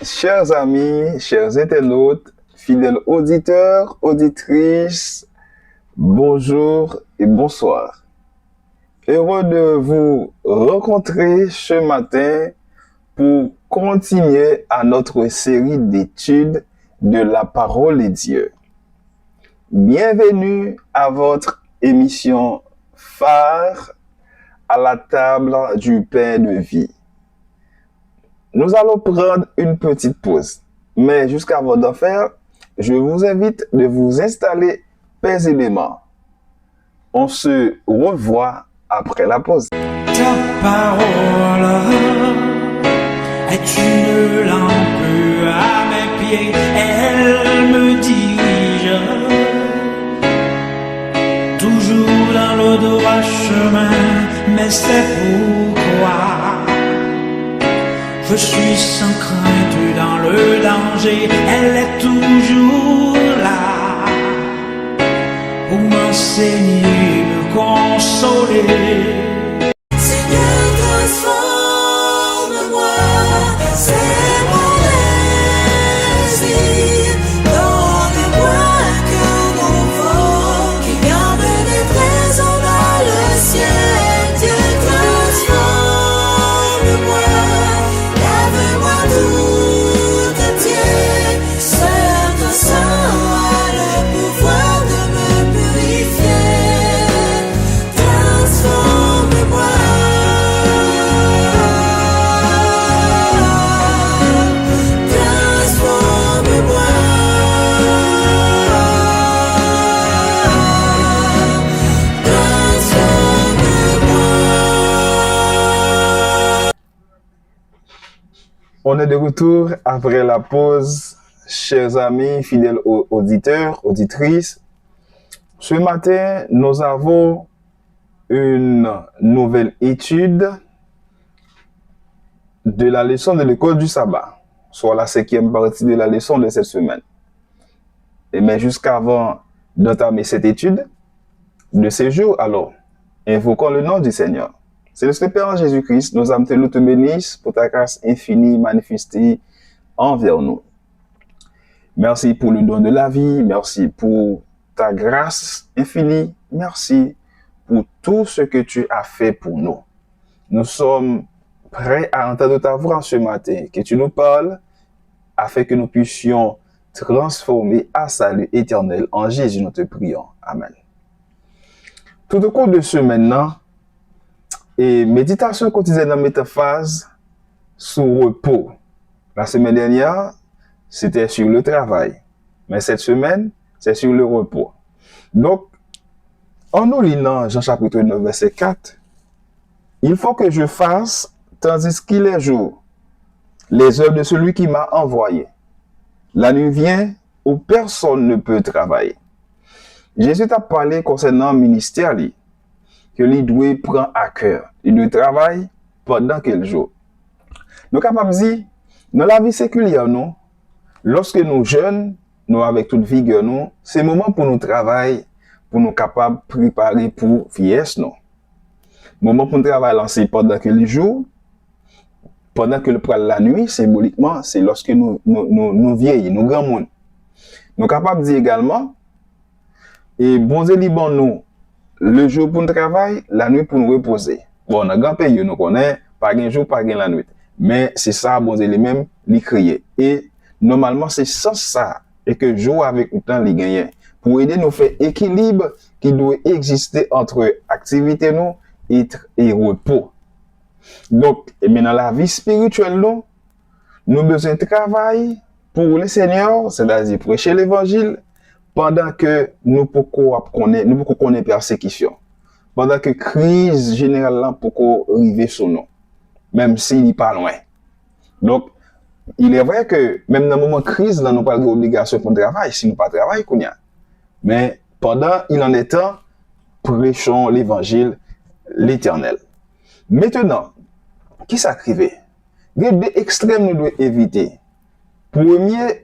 Chers amis, chers internautes, fidèles auditeurs, auditrices, bonjour et bonsoir. Heureux de vous rencontrer ce matin pour continuer à notre série d'études de la parole de Dieu. Bienvenue à votre émission phare à la table du pain de vie. Nous allons prendre une petite pause, mais jusqu'avant d'en faire, je vous invite de vous installer paisiblement. On se revoit après la pause. Ta parole est une lampe à mes pieds, elle me dirige toujours dans le droit chemin, mais c'est pourquoi je suis sans crainte dans le danger, elle est toujours là pour m'enseigner, me consoler. Seigneur, transforme-moi, c'est mon désir. Donne-moi un cœur nouveau qui garde des trésors dans le ciel. Dieu, transforme-moi, lave-moi tout entier. Seul ton sang a le pouvoir de me purifier. Transforme-moi. On est de retour après la pause, chers amis, fidèles auditeurs, auditrices. Ce matin, nous avons une nouvelle étude de la leçon de l'école du sabbat, soit la 5e partie de la leçon de cette semaine. Mais jusqu'avant d'entamer cette étude de ce jour, alors, invoquons le nom du Seigneur. Céleste Père en Jésus-Christ, nos âmes te bénissent pour ta grâce infinie manifestée envers nous. Merci pour le don de la vie, merci pour ta grâce infinie, merci pour tout ce que tu as fait pour nous. Nous sommes prêts à entendre ta voix ce matin, que tu nous parles afin que nous puissions transformer à salut éternel. En Jésus, nous te prions. Amen. Tout au cours de ce maintenant, et méditation quotidienne en métaphase sous repos. La semaine dernière, c'était sur le travail. Mais cette semaine, c'est sur le repos. Donc, en nous lisant Jean chapitre 9, verset 4, il faut que je fasse, tandis qu'il est jour, les œuvres de celui qui m'a envoyé. La nuit vient où personne ne peut travailler. Jésus t'a parlé concernant le ministère, que lui doit prendre à cœur. Il doit travailler pendant quel jour. Nous sommes capables de dire, dans la vie séculière, nous, lorsque nous jeunes, nous avec toute vigueur, nous, c'est le moment pour nous travailler, pour nous capables de préparer pour vieillesse, nous. Le moment pour nous travailler, c'est pendant quel jour, pendant que le pral la nuit, symboliquement, c'est lorsque nous vieillissons, nous grands monde. Nous sommes capables de dire également, et bon Dieu liban nous, le jour pour nous travailler, la nuit pour nous reposer. Bon, dans grand pays, nous connaissons, pas un jour, pas la nuit. Mais c'est ça, bon Dieu lui-même, lui créer. Et normalement, c'est sans ça, et que jour avec le temps, lui gagne. Pour aider nous faire équilibre qui doit exister entre activité nous et repos. Donc, dans la vie spirituelle, nous avons besoin de travail pour le Seigneur, c'est-à-dire prêcher l'évangile, pendant que nous pouvons connaître persécution. Pendant que crise générale pour arriver sur nous. Même s'il n'est pas loin. Donc, il est vrai que même dans le moment de crise, nous n'avons pas d'obligation pour le travail, si nous pas travail, mais pendant il en est temps, prêchons l'évangile, l'éternel. Maintenant, qui s'acrive? Il y a deux extrêmes nous devons éviter. Premier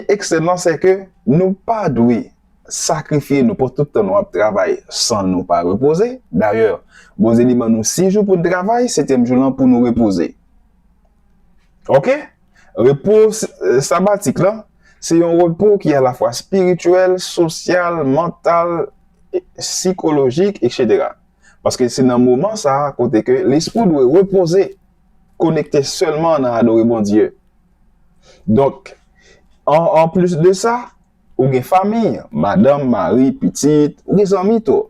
extrême, c'est que nous pas doués sacrifier nous pour tout le temps nous travail sans nous pas reposer. D'ailleurs, bon élément nous 6 jours pour le travail, 7e jour pour nous reposer. OK? Repos sabbatique là, c'est un repos qui est à la fois spirituel, social, mental, psychologique, etc. Parce que c'est dans le moment ça, côté que l'esprit doit reposer, connecté seulement à adorer bon Dieu. Donc, en plus de ça, ou gen famille, madame, mari, petite, ou des amis tout.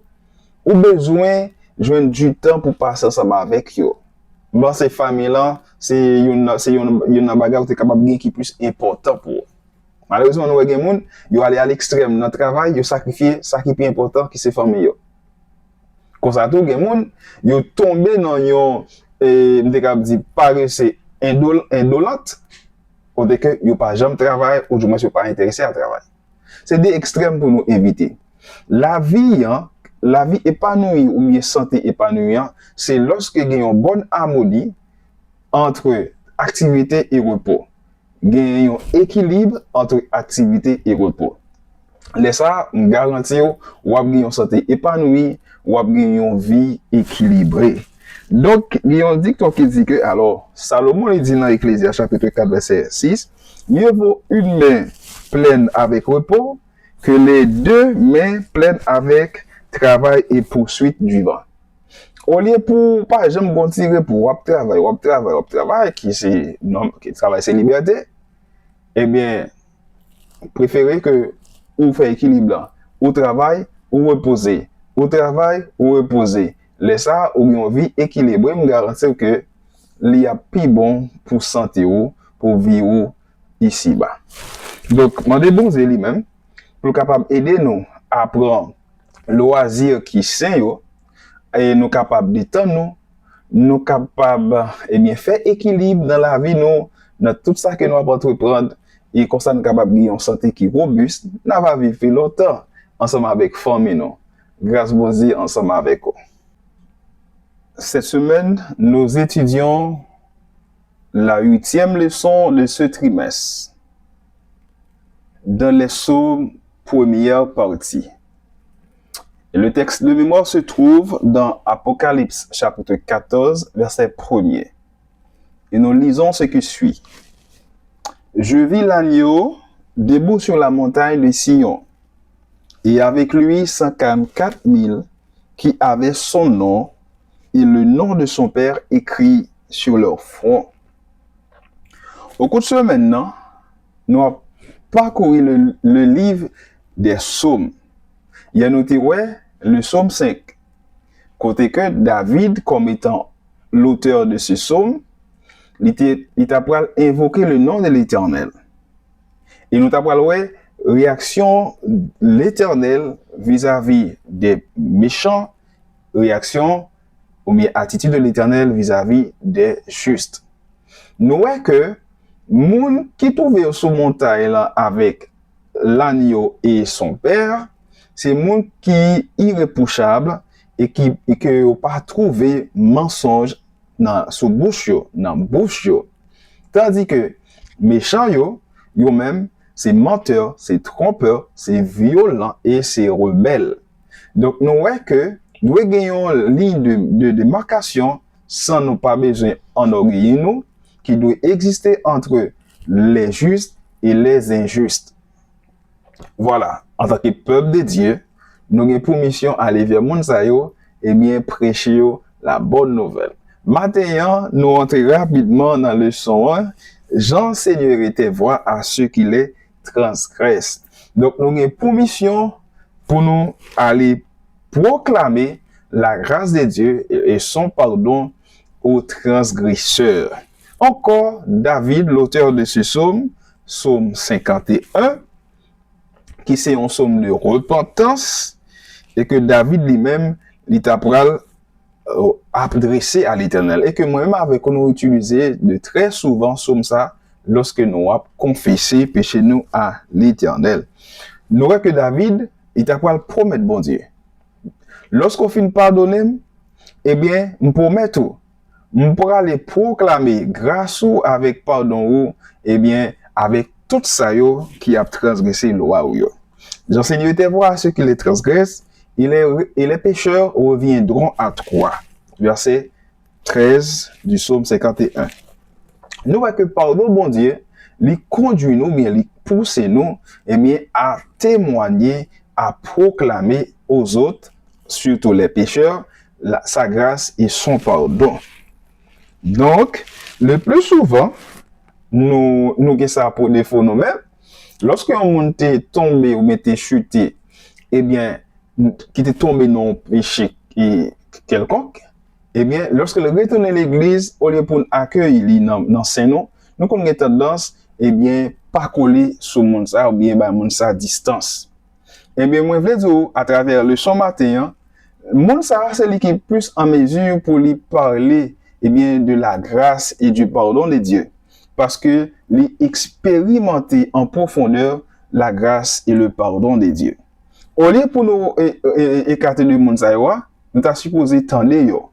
Ou besoin joindre du temps pour passer ensemble avec yo. Dans ces familles-là, c'est une bagarre qui est capable de qui plus important pour eux. Malheureusement, nous avons des gens qui allent à l'extrême dans le travail, ils sacrifier ça qui est plus important qui c'est famille. Comme ça, tout les gens qui tombé dans une paresse indolente, côté que ils pas jamais travail ou du moins ils pas intéressé à travail. C'est des extrêmes pour nous éviter. La vie épanouie ou bien santé épanouie, c'est lorsque il y a une bonne harmonie entre activité et repos. Il y a un équilibre entre activité et repos. Les ça, je garantis, vous avez une santé épanouie, vous avez une vie équilibrée. Donc, il y a un dicton qui dit que, alors, Salomon il dit dans Ecclésias chapitre 4, verset 6, mieux vaut une main pleine avec repos que les deux mains pleines avec travail et poursuite du vent. Au lieu pour, par exemple, qu'on tire pour travail, qui travail c'est liberté, eh bien, préférez que ou faire équilibre, ou travail, ou reposer, ou travail, ou reposer. Laissez ça, ou une vie équilibrée, me garantir que il y a plus bon pour santé ou pour vivre ici-bas. Donc, mandez bon Zé lui-même pour capable aider nous à prendre loisir qui sain yo et nous capable d'étendre nous capable et bien faire équilibre dans la vie nous dans tout ça que nous avons entreprendre et comme ça nous capable de une santé qui robuste, nous va vivre longtemps ensemble avec famille nous. Grâce bon Dieu ensemble avec vous. Cette semaine, nous étudions la 8e leçon de ce trimestre dans les psaumes première partie. Et le texte de mémoire se trouve dans Apocalypse chapitre 14, verset 1er. Et nous lisons ce qui suit. Je vis l'agneau debout sur la montagne de Sion, et avec lui 144 000 qui avaient son nom et le nom de son père écrit sur leur front. Au cours de ce maintenant, nous avons parcouru le livre des psaumes. Il y a noté le psaume 5, côté que David, comme étant l'auteur de ce psaume, il t'a invoqué le nom de l'Éternel. Et nous t'a réaction l'Éternel vis-à-vis des méchants, réaction ou bien attitude de l'Éternel vis-à-vis des justes. Nous voyons que moun qui trouve sur montagne là avec l'agneau et son père, c'est moun qui est irréprochable et que n'a pas trouvé mensonge dans sous bouche yo, dans bouche yo. Tandis que méchant yo même c'est menteur, c'est trompeur, c'est violent et c'est rebelle. Donc nous voyons que nous avons une ligne de démarcation sans nous pas besoin d'enorgueillir nous, qui doit exister entre les justes et les injustes. Voilà, en tant que peuple de Dieu, nous avons pour mission aller vers moun sa yo et bien prêcher la bonne nouvelle. Maintenant, nous entrons rapidement dans le leçon 1. J'enseignerai tes voies à ceux qui les transgressent. Donc, nous avons pour mission pour nous aller proclamer la grâce de Dieu et son pardon aux transgresseurs. Encore, David, l'auteur de ce psaume, psaume 51, qui c'est un psaume de repentance, et que David lui-même, il t'a adressé à l'Éternel. Et que moi-même, avec nous utilisé de très souvent psaume ça, lorsque nous avons confessé péché nous à l'Éternel. Nous voyons que David, il t'a promettre bon Dieu. Lorsqu'on finit pardonner, eh bien, on promet tout. On pourra aller proclamer grâce ou avec pardon ou, eh bien, avec tout ça yo qui a transgressé la loi ou yo. J'enseigne tes voies à ceux qui les transgressent, et les pécheurs reviendront à toi. Verset 13 du psaume 51. Nous voyons que pardon, bon Dieu, il conduit nous, bien, il pousse nous, et bien, à témoigner, à proclamer aux autres, surtout les pécheurs, sa grâce et son pardon. Donc, le plus souvent, nous avons ça pour défaut nous-mêmes. Lorsque on est tombé ou était chuté, eh bien, qui est tombé dans un péché quelconque, eh bien, lorsque le retourne à l'église, au lieu pour accueillir dans ses noms, nous avons tendance, eh bien, pas coller sur mon ça ou bien, mon ça à distance. Eh bien, moi, je veux dire, à travers le son matin, mon ça, c'est lui qui est plus en mesure pour lui parler, eh bien, de la grâce et du pardon de Dieu. Parce que lui expérimenter en profondeur la grâce et le pardon de Dieu. Au lieu pour nous écarter le monde, nous avons supposé tendre yo.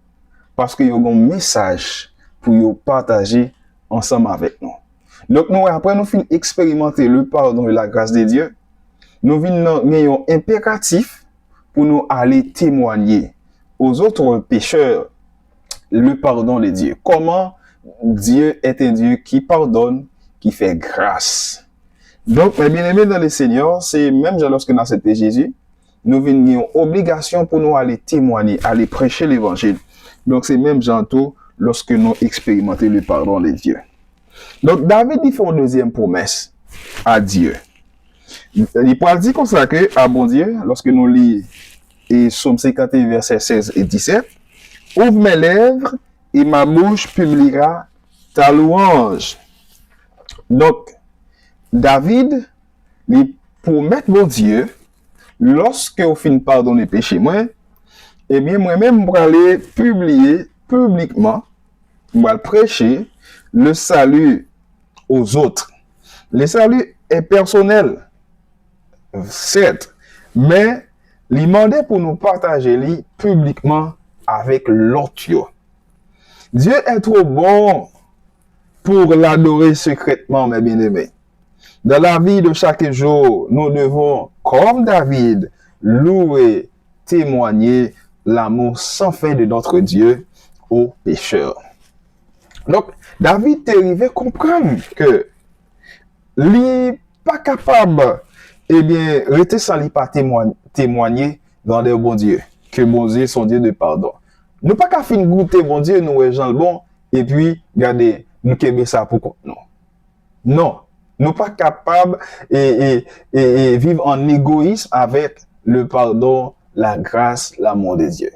Parce que y a un message pour yo partager ensemble avec nous. Donc, nous, après nous finissons expérimenter le pardon et la grâce de Dieu, nous venons un impératif pour nous aller témoigner aux autres pécheurs le pardon de Dieu. Comment Dieu est un Dieu qui pardonne, qui fait grâce. Donc, mes bien-aimés dans le Seigneur, c'est même lorsque nous acceptons Jésus, nous avons une obligation pour nous aller témoigner, aller prêcher l'évangile. Donc, c'est même tout lorsque nous expérimentons le pardon de Dieu. Donc, David il fait une deuxième promesse à Dieu. Il peut dire comme ça que, à bon Dieu, lorsque nous lisons Psaume 51, versets 16 et 17, ouvre mes lèvres et ma bouche publiera ta louange. Donc, David, il promet mon Dieu, lorsque vous finissez pardonner les péchés, eh bien, moi-même, je vais aller publier publiquement, je vais prêcher le salut aux autres. Le salut est personnel, certes, mais il demandait pour nous partager publiquement avec l'autre. Dieu est trop bon pour l'adorer secrètement, mes bien-aimés. Dans la vie de chaque jour, nous devons, comme David, louer, témoigner l'amour sans fin de notre Dieu aux pécheurs. Donc, David est arrivé à comprendre que il n'est pas capable, eh bien, rester sans lui pas témoigner dans le bon Dieu, que bon Dieu est son Dieu de pardon. Nous pas qu'à finir goûter bon Dieu, nous est gens le bon, et puis, regardez, nous qu'aimer ça pour non. Non. Nous pas capables et vivre en égoïsme avec le pardon, la grâce, l'amour de Dieu.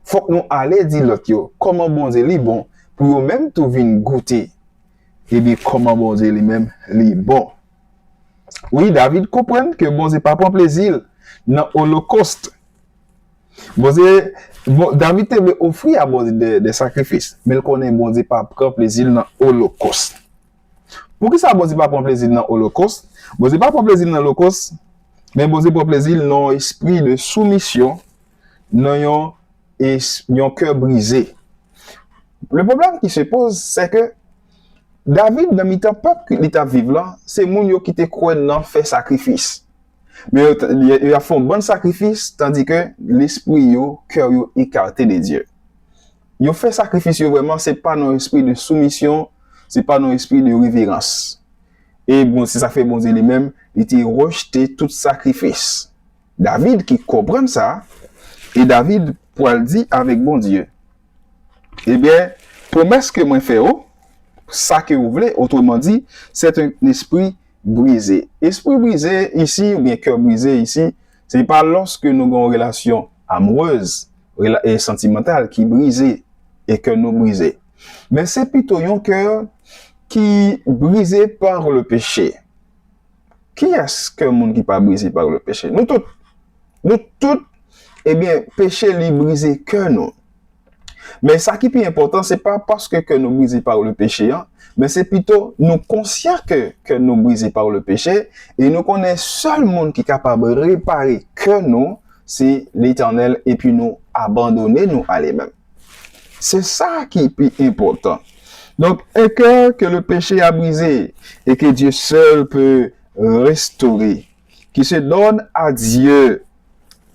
Faut que nous aller dire l'autre, comment bon Dieu est bon, pour nous même tout venir goûter. Et bien, comment bon Dieu lui-même est bon. Oui, David comprend que bon Dieu pas prend plaisir dans l'Holocauste. David veut offrir à bon Dieu des sacrifices, mais il connaît bon Dieu pas prend plaisir dans l'Holocauste. Pour qui ça bon Dieu pas prend plaisir dans l'Holocauste? Bon Dieu pas prend plaisir dans l'Holocauste, mais bon Dieu prend plaisir dans l'esprit de soumission, dans un cœur brisé. Le problème qui se pose, c'est que David, dans le temps que l'État vive là, c'est moun qui te croit dans fait sacrifice. Mais il a fait un bon sacrifice, tandis que l'esprit, cœur écarté de Dieu. Il fait sacrifice vraiment, c'est pas dans l'esprit de soumission, c'est pas dans l'esprit de révérence. Et bon, si ça fait bon Dieu lui-même, il était rejeté tout sacrifice. David qui comprend ça, et David pour le dire avec bon Dieu. Eh bien, promesse que moi fais, ça que vous voulez, autrement dit, c'est un esprit brisé. Esprit brisé ici, ou bien cœur brisé ici, c'est pas lorsque nous avons une relation amoureuse et sentimentale qui brisée et que nous brisé. Mais c'est plutôt un cœur qui est brisé par le péché. Qui est-ce que le monde qui n'est pas brisé par le péché? Nous tous, eh bien, péché est brisé que nous. Mais ça qui est plus important, c'est pas parce que nous brisés par le péché, mais c'est plutôt nous conscients que nous brisés par le péché et nous connaissons seul monde qui est capable de réparer que nous, c'est l'Éternel et puis nous abandonner nous à lui-même. C'est ça qui est plus important. Donc, un cœur que le péché a brisé et que Dieu seul peut restaurer, qui se donne à Dieu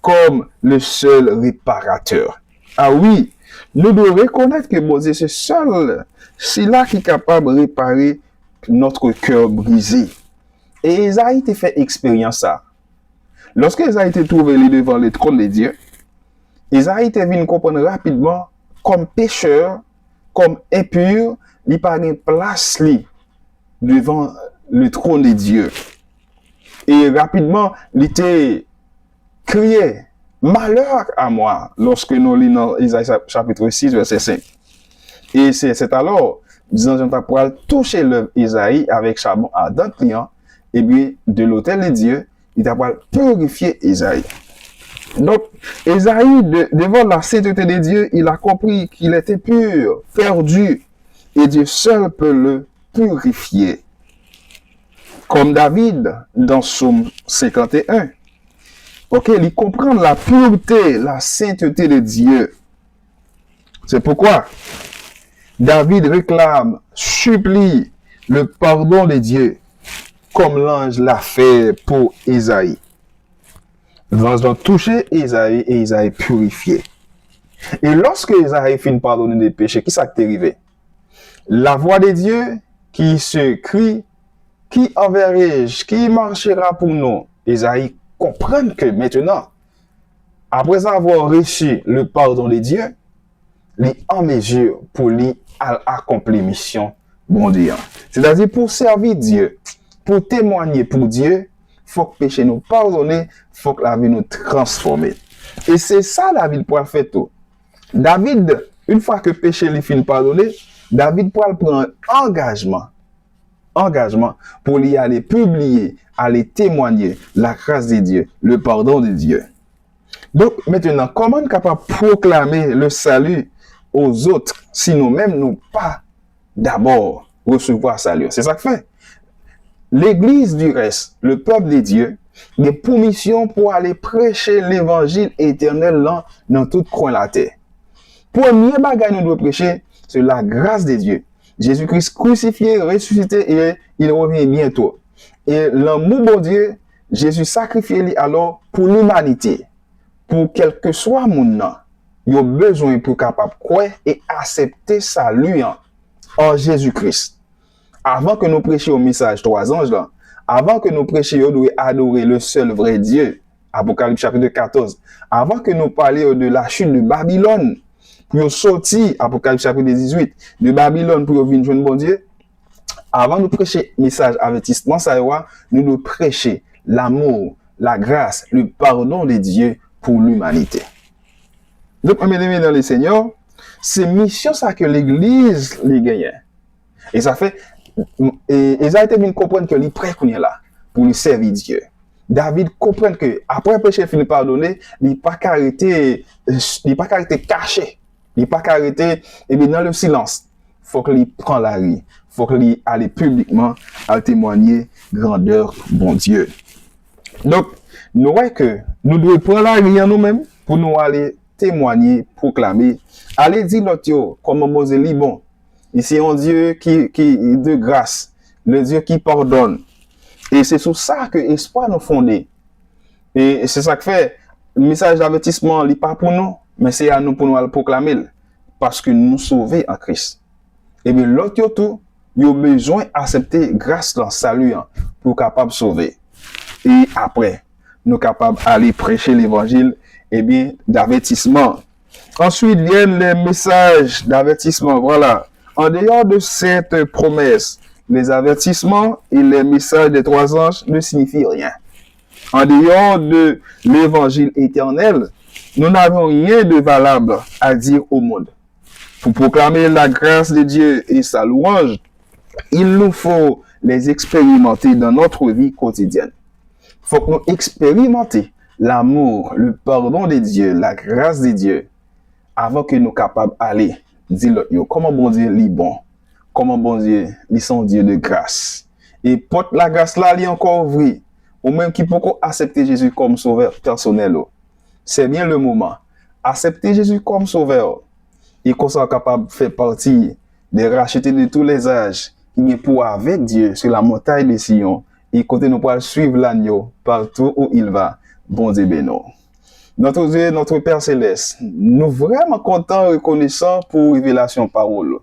comme le seul réparateur. Ah oui, nous devons reconnaître que bon Dieu, c'est seul, c'est là qui est capable de réparer notre cœur brisé. Et Esaïe t'a fait expérience ça. Lorsque Esaïe t'a trouvé devant le trône de Dieu, Esaïe t'a venu comprendre rapidement comme pécheur, comme impur, il pas de place li devant le trône de Dieu. Et rapidement, il t'a crié, malheur à moi, lorsque nous lisons Esaïe chapitre 6, verset 5. Et c'est alors, disant Jean pour toucher l'œuvre Esaïe avec charbon ardent client, et puis de l'autel de Dieu, il t'a purifié Esaïe. Donc, Esaïe, devant la sainteté de Dieu, il a compris qu'il était pur, perdu, et Dieu seul peut le purifier. Comme David dans Psaume 51. Ok, il comprend la pureté, la sainteté de Dieu. C'est pourquoi David réclame, supplie le pardon de Dieu, comme l'ange l'a fait pour Esaïe. L'ange a touché Esaïe et Esaïe purifié. Et lorsque Esaïe finit pardonner des péchés, qui s'est arrivé? La voix de Dieu qui se crie, qui enverrai-je, qui marchera pour nous? Esaïe comprend que maintenant, après avoir reçu le pardon de Dieu, il est en mesure pour lui accomplir mission bon Dieu. C'est-à-dire pour servir Dieu, pour témoigner pour Dieu, faut que le péché nous pardonne, faut que la vie nous transforme. Et c'est ça David pour faire tout. David, une fois que le péché lui finit pardonner, David pour prendre engagement pour lui aller publier, aller témoigner la grâce de Dieu, le pardon de Dieu. Donc maintenant, comment on est capable de proclamer le salut aux autres si nous-mêmes nous pas d'abord recevoir salut? C'est ça que fait. L'Église du reste, le peuple de Dieu, a pour mission pour aller prêcher l'évangile éternel dans tout coin de la terre. Premier bagage nous devons prêcher, c'est la grâce de Dieu. Jésus-Christ crucifié, ressuscité et il revient bientôt. Et l'amour de Dieu, Jésus sacrifié alors pour l'humanité. Pour quel que soit mon nom, il a besoin pour capable croire et accepter salut en Jésus-Christ. Avant que nous prêchions au message 3 anges là, avant que nous prêchions, nous devons adorer le seul vrai Dieu. Apocalypse chapitre 14. Avant que nous parlions de la chute de Babylone, pour sortir, Apocalypse chapitre 18, de Babylone pour venir joindre bon Dieu, avant de prêcher message avertissement, ça nous devons prêcher l'amour, la grâce, le pardon de Dieu pour l'humanité. Donc, mesdames et dans le Seigneur, c'est mission ça que l'Église les gagne. Et ça fait, et Esaïe a bien comprendre que les prêts qu'on est là pour lui servir Dieu. David comprend que après le péché fini pardonné, il n'est pas arrêté caché, il n'est pas arrêté et bien dans le silence. Faut qu'il prend la rue, faut qu'il aille publiquement à témoigner grandeur bon Dieu. Donc nous voyons que nous devons prendre la rue en nous-mêmes pour nous aller témoigner, proclamer, aller dire l'autre comment Mosé est bon. Ici, un Dieu qui de grâce, le Dieu qui pardonne. Et c'est sur ça que l'espoir nous fondé. Et c'est ça que fait, le message d'avertissement, il n'est pas pour nous, mais c'est à nous pour nous le proclamer. Parce que nous sauvés en Christ. Et bien, l'autre tout, il a besoin d'accepter grâce dans le salut pour capable sauver. Et après, nous capables d'aller prêcher l'évangile, et bien, d'avertissement. Ensuite viennent les messages d'avertissement. Voilà. En dehors de cette promesse, les avertissements et les messages des 3 anges ne signifient rien. En dehors de l'évangile éternel, nous n'avons rien de valable à dire au monde. Pour proclamer la grâce de Dieu et sa louange, il nous faut les expérimenter dans notre vie quotidienne. Il faut que nous expérimenter l'amour, le pardon de Dieu, la grâce de Dieu, avant que nous soyons capables d'aller dire comment bon Dieu est bon, comment bon Dieu est son Dieu de grâce. Et porte la grâce là, il est encore vrai, ou même qui peut accepter Jésus comme sauveur personnel. C'est bien le moment. Accepter Jésus comme sauveur et qu'on soit capable de faire partie des rachetés de tous les âges qui est pour avec Dieu sur la montagne de Sion et côté nous pour suivre l'agneau partout où il va. Bon Dieu bénisse. Notre Dieu, notre Père Céleste, nous vraiment contents, reconnaissants pour révélation parole.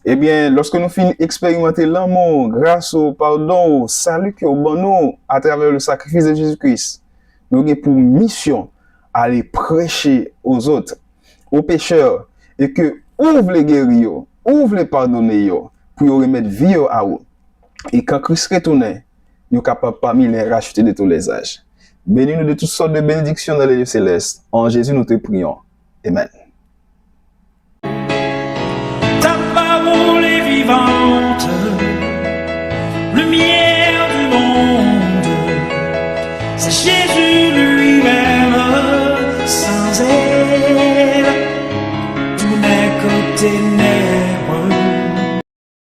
Eh bien, lorsque nous finissons expérimenter l'amour, grâce au pardon, au salut que bon nous à travers le sacrifice de Jésus-Christ, nous avons pour mission aller prêcher aux autres, aux pécheurs, et que ouvre les guéris, ouvre les pardonnés, pour remettre vie à eux. Et quand Christ retourne, nous sommes capables parmi les racheter de tous les âges. Bénis-nous de toutes sortes de bénédictions dans les lieux célestes. En Jésus, nous te prions. Amen. Ta parole est vivante, lumière du monde. C'est Jésus